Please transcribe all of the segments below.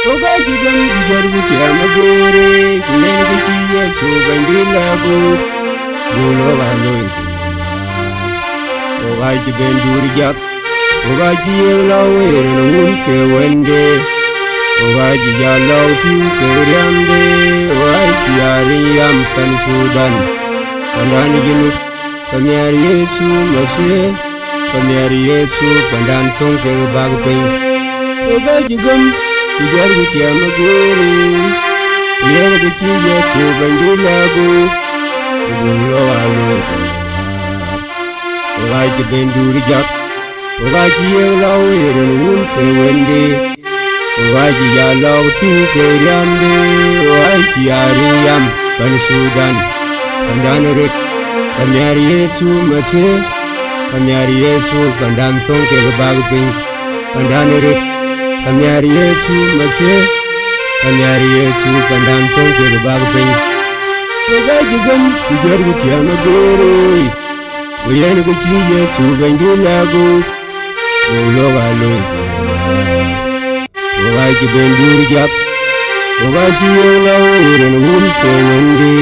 Oga jigan bijar guti amagere kuyen gichi yesu bandilago gulo galo ibinna oga jiben durjak oga jiyelawer nun ke wende oga jiyalaw piu ke ramde oga jiyari yam pan sudan pandani jinut panyar yesu masih panyar yesu pandan thong ke bagpeng oga jigam bijar guti amagere kuyen gichi yesu bandilago gulo galo ibinna oga jiben durjak oga jiyelawer nun ke wende oga jiyalaw piu ke ramde oga jiyari yam pan sudan pandan rek panyar yesu masih panyar yesu pandan thong ke bagpeng pandan rek panyar yesu masih panyar yesu pandan thong ke bagpeng oga jigam bijar guti amagere kuyen gichi yesu bandilago gulo galo ibinna oga jiben durjak oga jiyelawer nun ke wende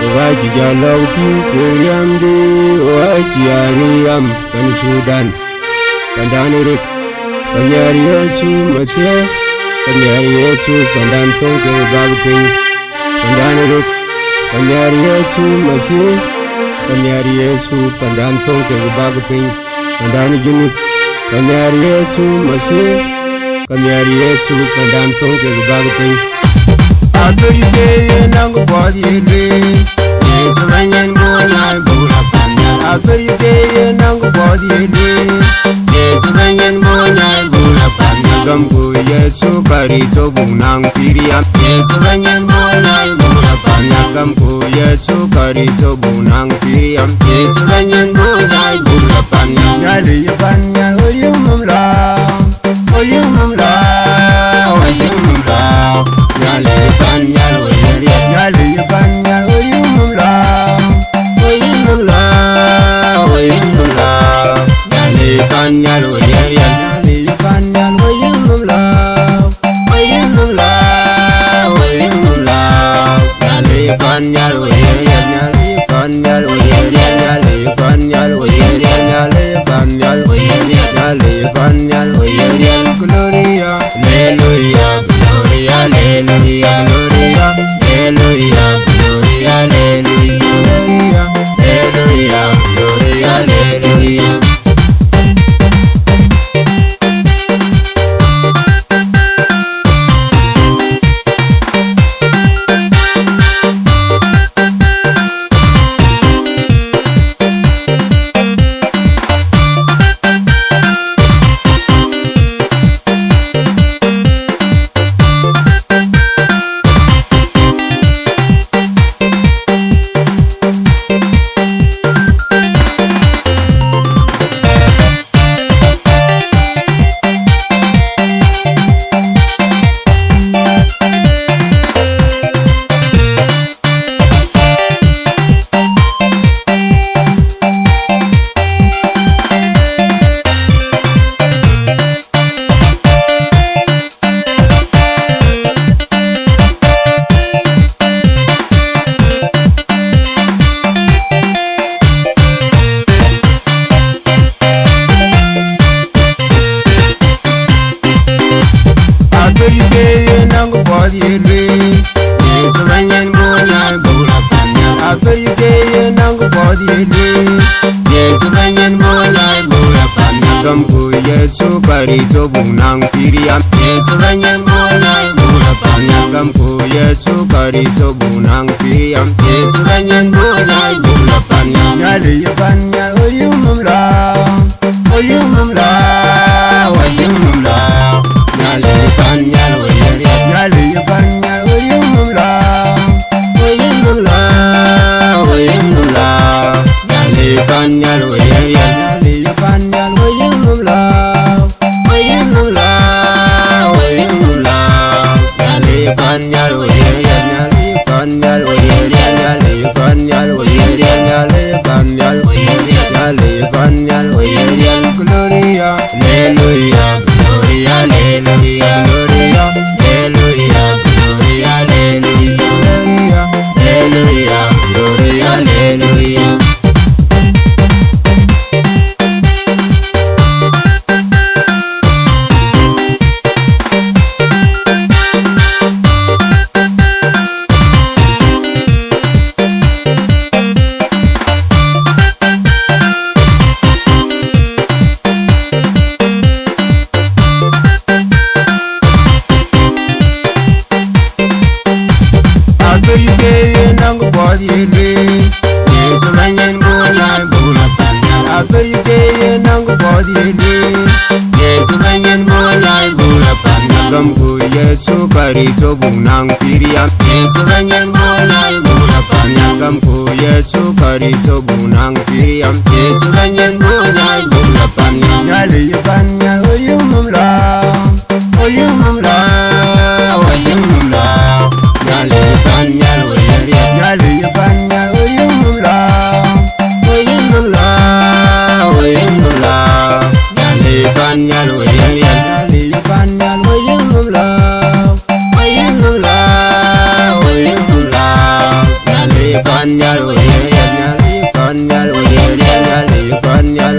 oga jiyalaw piu ke ramde oga jiyari yam pan sudan pandan rek panyar yesu masih panyar yesu pandan thong ke bagpeng pandan rek panyar yesu masih panyar yesu pandan thong ke bagpeng pandan jinut panyar yesu masih panyar yesu pandan thong ke bagpeng autorité nang body le yesu banyan bonya bula panya autorité nang body le yesu banyan bonya bula panya gamku yesu kari so bunang piriam yesu banyan bonya bula panya gamku yesu kari so bunang piriam yesu banyan bonya bula panya nyali panya oyumla oyumla oyumla nyali panya nyali panya oyumla oyumla oyumla nyali panya nyali panya oyumla oyumla oyumla nyali panya nyali panya nyali panya nyali panya nyali panya gloria hallelujah gloria hallelujah gloria hallelujah gloria hallelujah hallelujah gloria hallelujah so bunang piriam yesu banyan bonya bula panya gamku yesu kari so bunang piriam yesu banyan bonya bula panya nyali panya oyumla oyumla oyumla nyali panya nyali panya oyumla oyumla oyumla nyali panya nyali panya oyumla panyal nyali panyal nyali panyal nyali panyal nyali panyal gloria kariso bunang piriam Yesu banyan mulai mula panjang kamku Yesu kariso bunang piriam Yesu banyan mulai mula panjang Nyali panjang oyung mumla oyung mumla oyung mumla Nyali panjang oyung nyali panjang oyung mumla oyung mumla oyung mumla Nyali panjang oyung nyali panjang oyung mumla oyung mumla oyung mumla Nyali panjang oyung nyali panjang oyung nyali panjang